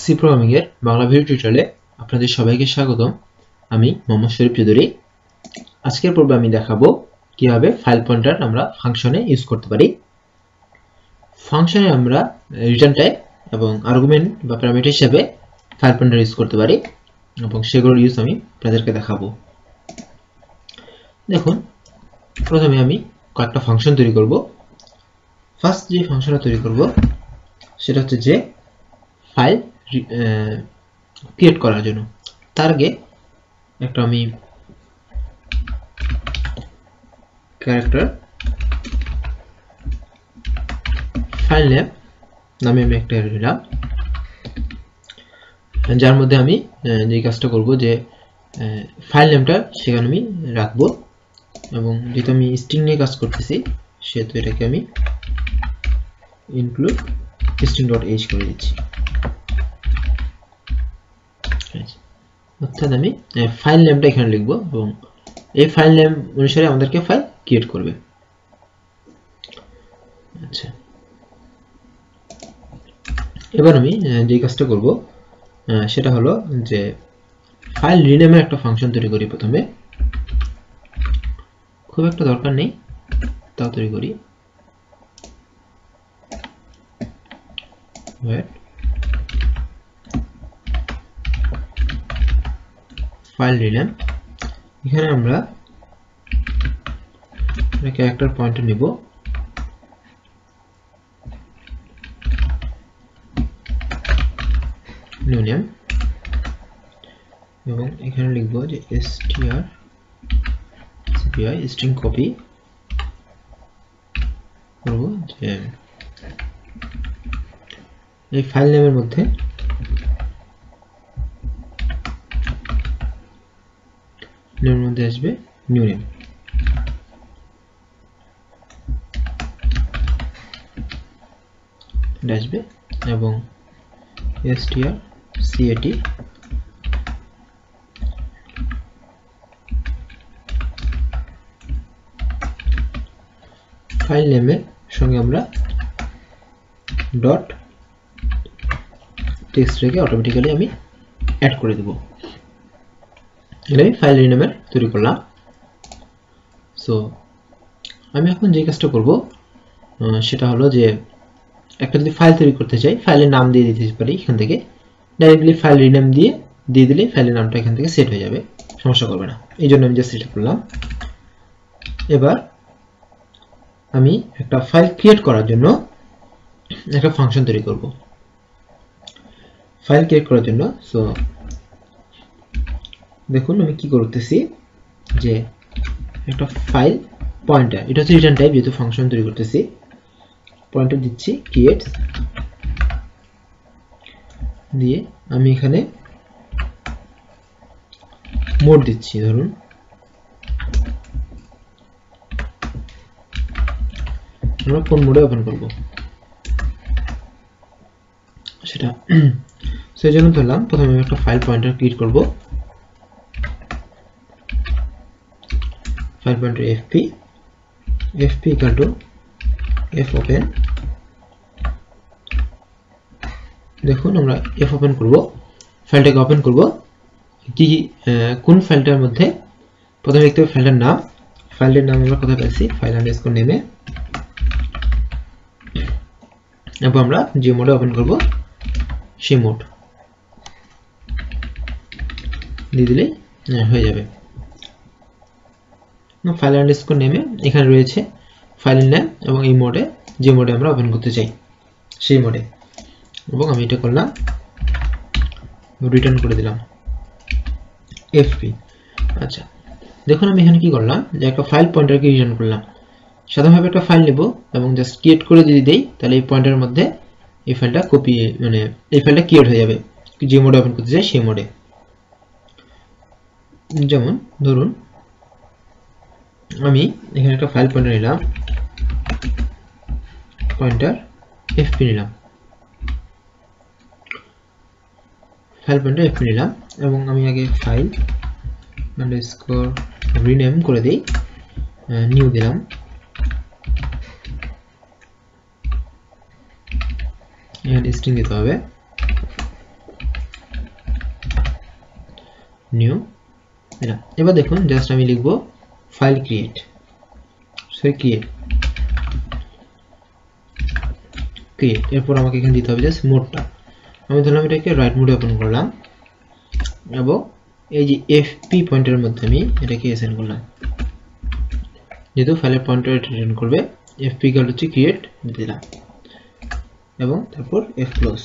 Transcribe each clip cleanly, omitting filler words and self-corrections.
C programming এর Bangla video টিউটোরিয়ালে আপনাদের সবাইকে স্বাগতম। আমি মোহাম্মদ শরীফ চৌধুরী। আজকের পর্বে আমি দেখাবো কিভাবে ফাইল পয়েন্টার আমরা ফাংশনে ইউজ করতে পারি। ফাংশনে আমরা রিটার্ন টাইপ এবং আর্গুমেন্ট বা প্যারামিটার হিসেবে ফাইল পয়েন্টার ইউজ করতে পারি এবং সেগুলোর ইউজ আমি আপনাদেরকে দেখাবো। দেখুন, প্রথমে আমি কয়েকটা ফাংশন তৈরি করব। ফার্স্ট যে ফাংশনটা তৈরি করব সেটা হচ্ছে যে ফাইল ক্রিয়েট করার জন্য। তার আগে একটা আমি ক্যারেক্টার ফাইল নেম নামে আমি একটা নিলাম, যার মধ্যে আমি যে কাজটা করব যে ফাইল নেমটা সেখানে আমি রাখবো এবং যেহেতু আমি স্ট্রিং নিয়ে কাজ করতেছি সেহেতু এটাকে আমি ইনক্লুড string.h করে দিচ্ছি। অর্থাৎ আমি ফাইল নেমটা এখানে লিখব এবং এই ফাইল নেম অনুসারে আমাদেরকে ফাইল ক্রিয়েট করবে। আচ্ছা, এবার আমি যে কাজটা করব সেটা হলো যে ফাইল রিনেমের একটা ফাংশন তৈরি করি। প্রথমে খুব একটা দরকার নেই, তাও তৈরি করি। ফাইল রিনেম, এখানে আমরা ক্যারেক্টার পয়েন্টার নিব, নিউ নেম, এবং এখানে লিখব যে strcpy স্ট্রিং কপি করব যে এই ফাইল নেমের মধ্যে আসবে নিউ নেম। আসবে এবং strcat ফাইল নেমের সঙ্গে আমরা ডট টেক্সট রেখে অটোমেটিক্যালি আমি অ্যাড করে দেব। এটা আমি ফাইল রিনেমের তৈরি করলাম। সো আমি এখন যে কাজটা করব সেটা হলো যে একটা যদি ফাইল তৈরি করতে চাই ফাইলের নাম দিয়ে দিতে পারি। এখান থেকে ডাইরেক্টলি ফাইল রিনেম দিয়ে দিলে ফাইলের নামটা এখান থেকে সেট হয়ে যাবে, সমস্যা করবে না। এই জন্য আমি জাস্ট সেট করলাম। এবার আমি একটা ফাইল ক্রিয়েট করার জন্য একটা ফাংশন তৈরি করব। ফাইল ক্রিয়েট করার জন্য সো দেখুন আমি কি করতেছি যে একটা ফাইল পয়েন্টার, এটা হচ্ছে রিটার্ন টাইপ, যেহেতু ফাংশন তৈরি করতেছি পয়েন্টার দিচ্ছি ক্রিয়েট দিয়ে আমি এখানে মোড দিচ্ছি। ধরুন আমরা কোন মোডে ওপেন করব সেটা, সেই জন্য ধরলাম প্রথমে আমি একটা ফাইল পয়েন্টার ক্রিয়েট করব। File pointer fp equal to fopen। দেখুন আমরা fopen করব, ফাইলটাকে ওপেন করব। কি কোন ফাইলটার মধ্যে প্রথমে লিখতে হবে ফাইলটার নাম। ফাইলের নাম আমরা কোথায় পাইছি, ফাইল আন্ডারস্কোর নেমে, এবং আমরা যে মোডে ওপেন করব সেই মোড দিয়ে দিলেই হয়ে যাবে। ফাইল আন্ডারস্কোর নেমে এখানে রয়েছে ফাইলের নাম এবং এই মোডে যে মোডে আমরা ওপেন করতে চাই সেই মোডে, এবং আমি এটা করলাম রিটার্ন করে দিলাম fp। আচ্ছা, দেখুন আমি এখানে কি করলাম যে একটা ফাইল পয়েন্টারকে রিটার্ন করলাম। সাধারণভাবে একটা ফাইল নেব এবং জাস্ট ক্রিয়েট করে যদি দেই তাহলে এই পয়েন্টারের মধ্যে এই ফাইলটা কপি এই ফাইলটা ক্রিয়েট হয়ে যাবে যে মোডে ওপেন করতে চাই সেই মোডে। যেমন ধরুন আমি এখানে একটা ফাইল পয়েন্টার নিলাম, পয়েন্টার fp নিলাম, ফাইল পয়েন্টার fp নিলাম এবং আমি আগে ফাইল আন্ডারস্কোর রিনেম করে দেই, নিউ দিলাম, এখানে স্ট্রিং দিতে হবে নিউ এটা। এবার দেখুন জাস্ট আমি লিখব ফাইল ক্রিয়েট, এরপর আমাকে এখানে দিতে হবে জাস্ট মোডটা। আমি ধরলাম এটাকে রাইট মোডে ওপেন করলাম এবং এই যে এফপি পয়েন্টারের মধ্যে আমি এটাকে অ্যাসাইন করলাম, যেহেতু ফাইলের পয়েন্টার রিটার্ন করবে। এফপি ইকুয়াল হচ্ছে ক্রিয়েট দিলাম এবং তারপর এফ ক্লোজ।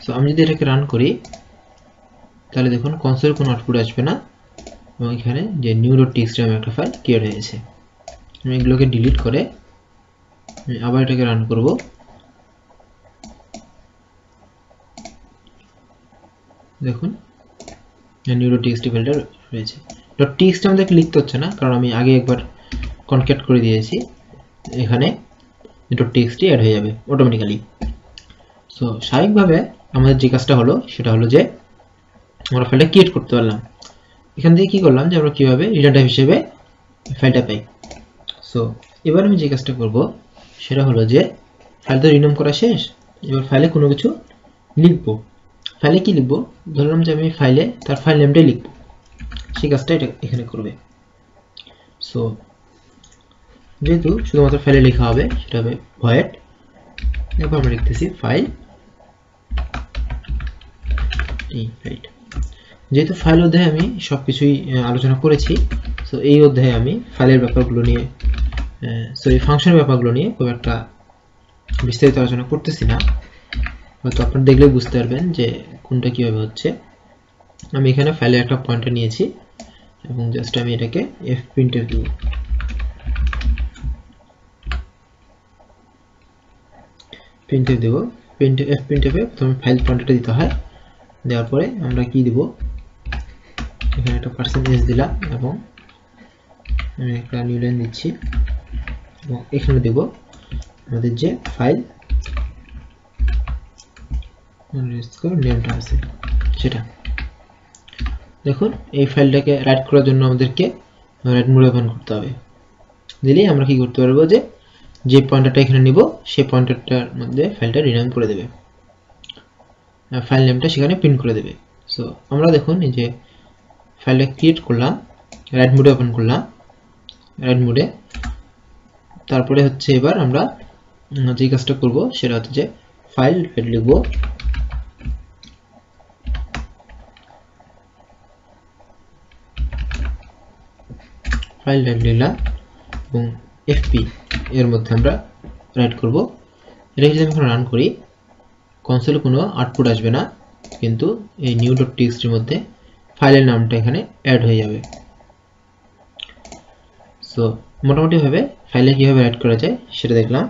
সো আমি যদি এটাকে রান করি তাহলে দেখুন কনসোলে কোনো আউটপুট আসবে না এবং এখানে যে new.txt নামে একটা ফাইল ক্রিয়েট হয়েছে। আমি এগুলোকে ডিলিট করে আমি আবার এটাকে রান করব। দেখুন new.txt ফাইলটা রয়েছে। .txt আমাদেরকে লিখতে হচ্ছে না, কারণ আমি আগে একবার কনক্যাট করে দিয়েছি, এখানে .txt অ্যাড হয়ে যাবে অটোমেটিক্যালি। সো স্বাভাবিকভাবে আমাদের যে কাজটা হলো সেটা হলো যে আমরা ফাইলটা ক্রিয়েট করতে পারলাম। এখান থেকে কি করলাম যে আমরা কিভাবে রিটার্ন টাইপ হিসেবে ফাইলটা পাই। সো এবার আমি যে কাজটা করব সেটা হলো যে ফাইলটা রিনেম করা শেষ, এবার ফাইলে কোনো কিছু লিখব। ফাইলে কি লিখব, ধরলাম যে আমি ফাইলে তার ফাইল নেমটাই লিখব, সেই কাজটা এটা এখানে করবে। সো যেহেতু শুধুমাত্র ফাইলে লেখা হবে সেটা হবে ভয়েড, এরপর আমরা লিখতেছি ফাইল। যেহেতু ফাইল অধ্যায়ে আমি সবকিছুই আলোচনা করেছি, সো এই অধ্যায়ে আমি ফাইলের ব্যাপারগুলো নিয়ে ফাংশনের ব্যাপারগুলো নিয়ে খুব একটা বিস্তারিত আলোচনা করতেছি না, হয়তো আপনারা দেখলে বুঝতে পারবেন যে কোনটা কিভাবে হচ্ছে। আমি এখানে ফাইলে একটা পয়েন্টার নিয়েছি এবং জাস্ট আমি এটাকে fprintf দেব। fprintf এ প্রথমে ফাইল পয়েন্টারটা দিতে হয়, দেওয়ার পরে আমরা কি দিব, এখানে একটা % দিলাম এবং আমি একটা নিউ লাইন দিচ্ছি এবং এখানে দেব আমাদের যে ফাইল নেমটা আছে সেটা। দেখুন এই ফাইলটাকে রাইট করার জন্য আমাদেরকে রাইট মোড ওপেন করতে হবে, দিলেই আমরা কি করতে পারবো যে পয়েন্টারটা এখানে নিব সেই পয়েন্টারটার মধ্যে ফাইলটা রিনেম করে দেবে, ফাইল নেমটা সেখানে প্রিন্ট করে দেবে। সো আমরা দেখুন এই যে ফাইলটা ক্রিয়েট করলাম, রাইট মোডে ওপেন করলাম, রাইট মোডে, তারপরে হচ্ছে এবার আমরা যে কাজটা করব সেটা হচ্ছে যে ফাইল লিখব, ফাইল লিখলাম এবং এফপি এর মধ্যে আমরা রাইট করব। এটা যদি আমি এখন রান করি কনসোলে কোনো আউটপুট আসবে না, কিন্তু এই new.txt এর মধ্যে ফাইলের নামটা এখানে অ্যাড হয়ে যাবে। সো মোটামুটি ভাবে ফাইলে কিভাবে রাইট করা যায় সেটা দেখলাম।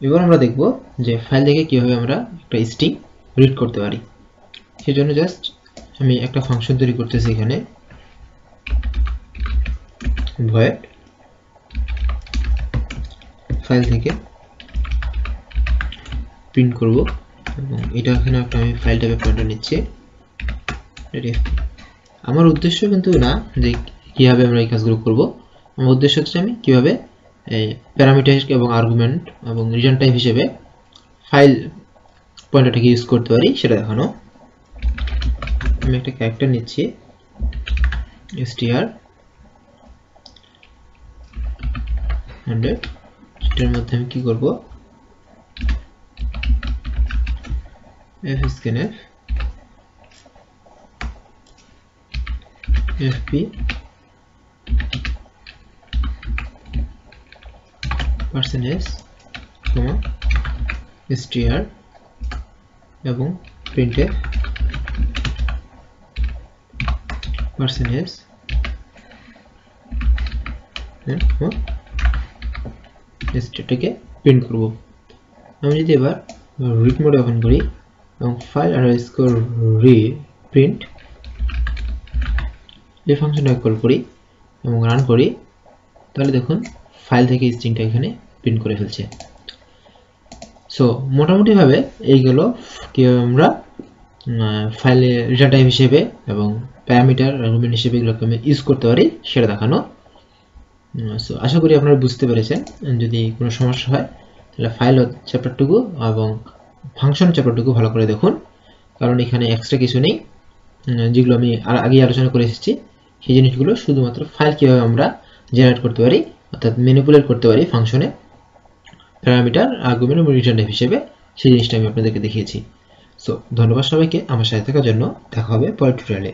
এবার আমরা দেখব যে ফাইল থেকে কিভাবে আমরা একটা স্ট্রিং রিড করতে পারি। সেজন্য জাস্ট আমি একটা ফাংশন তৈরি করতেছি এখানে, ভয়েড ফাইল থেকে প্রিন্ট করব এবং এটা এখানে একটা আমি ফাইল টাইপের পয়েন্টার নিচ্ছি। আমার উদ্দেশ্য কিন্তু না যে কিভাবে আমরা এই কাজগুলো করব, আমার উদ্দেশ্য হচ্ছে আমি কিভাবে প্যারামিটার এবং আর্গুমেন্ট এবং রিটার্ন টাইপ হিসেবে ফাইল পয়েন্টারটাকে ইউজ করতে পারি সেটা দেখানো। আমি একটা ক্যারেক্টার নিচ্ছি str, এটার মধ্যে আমি কি করব, fscanf fp %str এবং printf স্ট্রিংটাকে প্রিন্ট করব। আমি যদি এবার রিড মোডে ওপেন করি এবং ফাইল প্রিন্ট এই ফাংশনটা কল করি এবং রান করি, তাহলে দেখুন ফাইল থেকে স্ট্রিংটা এখানে প্রিন্ট করে ফেলছে। সো মোটামুটি ভাবে এইগুলো কিভাবে আমরা ফাইলে রিটার্ন টাইপ হিসেবে এবং প্যারামিটার আর্গুমেন্ট হিসেবে এগুলোকে আমি ইউজ করতে পারি সেটা দেখানো। সো আশা করি আপনারা বুঝতে পেরেছেন। যদি কোনো সমস্যা হয় তাহলে ফাইল চ্যাপ্টারটুকু এবং ফাংশন চ্যাপ্টারটুকু ভালো করে দেখুন, কারণ এখানে এক্সট্রা কিছু নেই, যেগুলো আমি আগেই আলোচনা করে এসেছি। সেই জিনিসগুলো শুধুমাত্র ফাইল কীভাবে আমরা জেনারেট করতে পারি, অর্থাৎ ম্যানিপুলেট করতে পারি ফাংশনে প্যারামিটার, আর্গুমেন্ট এবং রিটার্ন টাইপ হিসেবে, সেই জিনিসটা আমি আপনাদেরকে দেখিয়েছি। সো ধন্যবাদ সবাইকে আমার সাথে থাকার জন্য। দেখা হবে পরের টিউটোরিয়ালে।